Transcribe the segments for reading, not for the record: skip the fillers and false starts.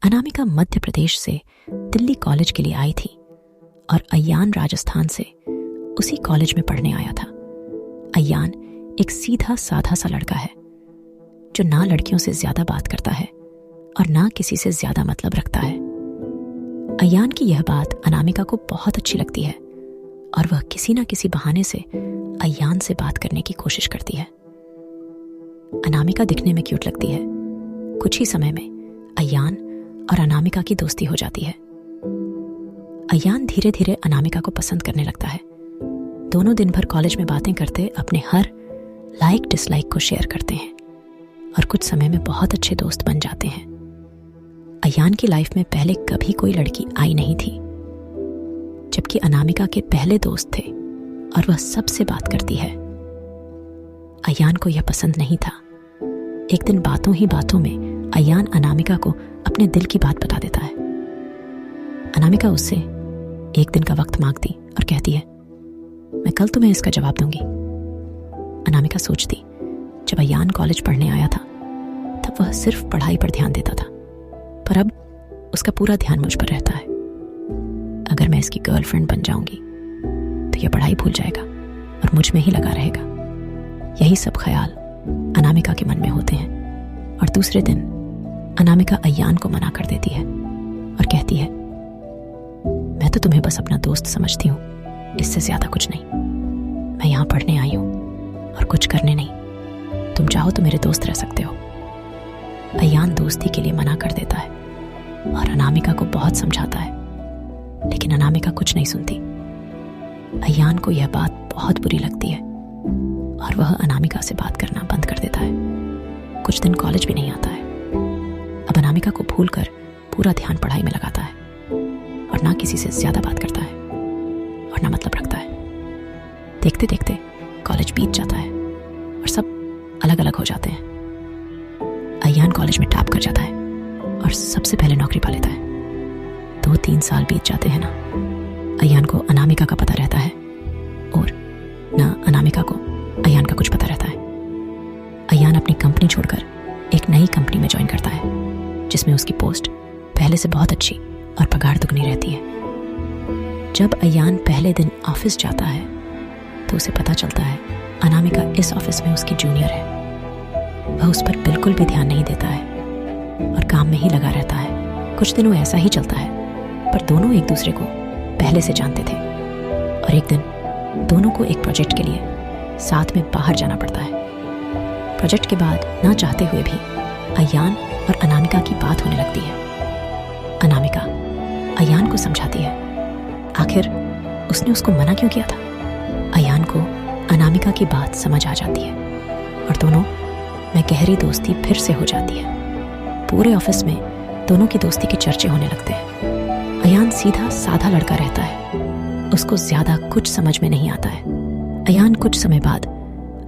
अनामिका मध्य प्रदेश से दिल्ली कॉलेज के लिए आई थी और अयान राजस्थान से उसी कॉलेज में पढ़ने आया था। अयान एक सीधा साधा सा लड़का है जो ना लड़कियों से ज्यादा बात करता है और ना किसी से ज्यादा मतलब रखता है। अयान की यह बात अनामिका को बहुत अच्छी लगती है और वह किसी ना किसी बहाने से अयान से बात करने की कोशिश करती है। अनामिका दिखने में क्यूट लगती है। कुछ ही समय में अयान और अनामिका की दोस्ती हो जाती है। अयान धीरे धीरे अनामिका को पसंद करने लगता है। दोनों दिन भर कॉलेज में बातें करते अपने हर लाइक डिसलाइक को शेयर करते हैं और कुछ समय में बहुत अच्छे दोस्त बन जाते हैं। अयान की लाइफ में पहले कभी कोई लड़की आई नहीं थी, जबकि अनामिका के पहले दोस्त थे और वह सबसे बात करती है। अयान को यह पसंद नहीं था। एक दिन बातों ही बातों में अयान अनामिका को अपने दिल की बात बता देता है। अनामिका उससे एक दिन का वक्त मांगती और कहती है, मैं कल तुम्हें इसका जवाब दूंगी। अनामिका सोचती, जब अयान कॉलेज पढ़ने आया था तब वह सिर्फ पढ़ाई पर ध्यान देता था, पर अब उसका पूरा ध्यान मुझ पर रहता है। अगर मैं इसकी गर्लफ्रेंड बन जाऊंगी तो यह पढ़ाई भूल जाएगा और मुझ में ही लगा रहेगा। यही सब ख्याल अनामिका के मन में होते हैं और दूसरे दिन अनामिका अयान को मना कर देती है और कहती है, मैं तो तुम्हें बस अपना दोस्त समझती हूँ, इससे ज्यादा कुछ नहीं। मैं यहाँ पढ़ने आई हूँ और कुछ करने नहीं। तुम चाहो तो मेरे दोस्त रह सकते हो। अयान दोस्ती के लिए मना कर देता है और अनामिका को बहुत समझाता है, लेकिन अनामिका कुछ नहीं सुनती। अयान को यह बात बहुत बुरी लगती है और वह अनामिका से बात करना बंद कर देता है। कुछ दिन कॉलेज भी नहीं आता है। अब अनामिका को भूलकर पूरा ध्यान पढ़ाई में लगाता है और ना किसी से ज्यादा बात करता है और ना मतलब रखता है। देखते देखते कॉलेज बीत जाता है और सब अलग अलग हो जाते हैं। अयान कॉलेज में टॉप कर जाता है और सबसे पहले नौकरी पा लेता है। 2-3 साल बीत जाते हैं ना। अयान को अनामिका का पता रहता है और ना अनामिका को अयान का कुछ पता रहता है। अयान अपनी कंपनी छोड़कर एक नई कंपनी में ज्वाइन करता है, जिसमें उसकी पोस्ट पहले से बहुत अच्छी और पगार दुगनी रहती है। जब अयान पहले दिन ऑफिस जाता है तो उसे पता चलता है अनामिका इस ऑफिस में उसकी जूनियर है। वह उस पर बिल्कुल भी ध्यान नहीं देता है और काम में ही लगा रहता है। कुछ दिनों ऐसा ही चलता है, पर दोनों एक दूसरे को पहले से जानते थे और एक दिन दोनों को एक प्रोजेक्ट के लिए साथ में बाहर जाना पड़ता है। प्रोजेक्ट के बाद ना चाहते हुए भी अयान और अनामिका की बात होने लगती है। अनामिका अयान को समझाती है, आखिर उसने उसको मना क्यों किया था। अयान को अनामिका की बात समझ आ जाती है और दोनों में गहरी दोस्ती फिर से हो जाती है। पूरे ऑफिस में दोनों की दोस्ती के चर्चे होने लगते हैं। अयान सीधा साधा लड़का रहता है, उसको ज्यादा कुछ समझ में नहीं आता है। अयान कुछ समय बाद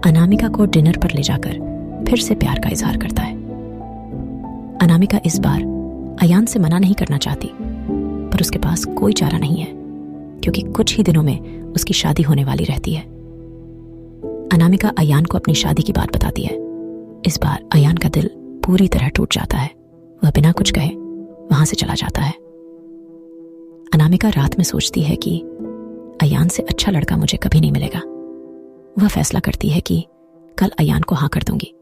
अनामिका को डिनर पर ले जाकर फिर से प्यार का इजहार करता है। अनामिका इस बार अयान से मना नहीं करना चाहती, पर उसके पास कोई चारा नहीं है क्योंकि कुछ ही दिनों में उसकी शादी होने वाली रहती है। अनामिका अयान को अपनी शादी की बात बताती है। इस बार अयान का दिल पूरी तरह टूट जाता है। वह बिना कुछ कहे वहां से चला जाता है। अनामिका रात में सोचती है कि अयान से अच्छा लड़का मुझे कभी नहीं मिलेगा। वह फैसला करती है कि कल अयान को हाँ कर दूंगी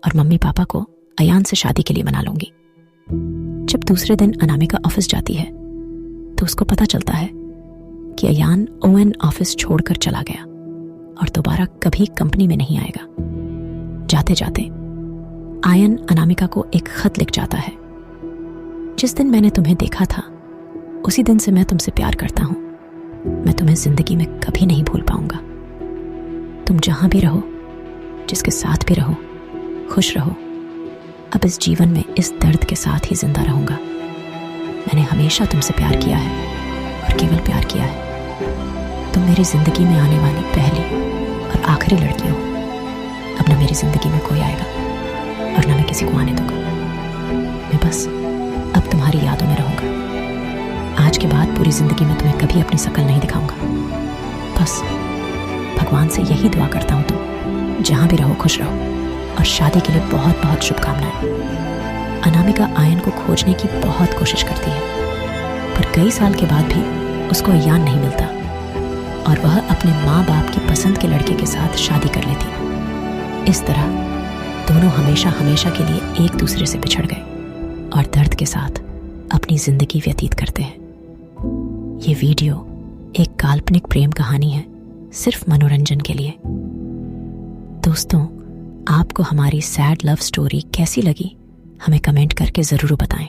और मम्मी पापा को अयान से शादी के लिए मना लूंगी। जब दूसरे दिन अनामिका ऑफिस जाती है तो उसको पता चलता है कि अयान ओएन ऑफिस छोड़कर चला गया और दोबारा कभी कंपनी में नहीं आएगा। जाते जाते आयन अनामिका को एक खत लिख जाता है, जिस दिन मैंने तुम्हें देखा था उसी दिन से मैं तुमसे प्यार करता हूं। मैं तुम्हें जिंदगी में कभी नहीं भूल पाऊंगा। तुम जहां भी रहो, जिसके साथ भी रहो, खुश रहो। अब इस जीवन में इस दर्द के साथ ही जिंदा रहूंगा। मैंने हमेशा तुमसे प्यार किया है और केवल प्यार किया है। तुम मेरी जिंदगी में आने वाली पहली और आखिरी लड़की हो। अब ना मेरी जिंदगी में कोई आएगा और ना मैं किसी को आने दूंगा। मैं बस अब तुम्हारी यादों में रहूंगा। आज के बाद पूरी जिंदगी में तुम्हें कभी अपनी शक्ल नहीं दिखाऊंगा। बस भगवान से यही दुआ करता हूं, तुम जहां भी रहो खुश रहो और शादी के लिए बहुत बहुत शुभकामनाएं। अनामिका आयन को खोजने की बहुत कोशिश करती है, पर कई साल के बाद भी उसको अय्यान नहीं मिलता और वह अपने माँ बाप की पसंद के लड़के के साथ शादी कर लेती। इस तरह दोनों हमेशा हमेशा के लिए एक दूसरे से बिछड़ गए और दर्द के साथ अपनी जिंदगी व्यतीत करते हैं। ये वीडियो एक काल्पनिक प्रेम कहानी है, सिर्फ मनोरंजन के लिए। दोस्तों, आपको हमारी सैड लव स्टोरी कैसी लगी हमें कमेंट करके ज़रूर बताएं।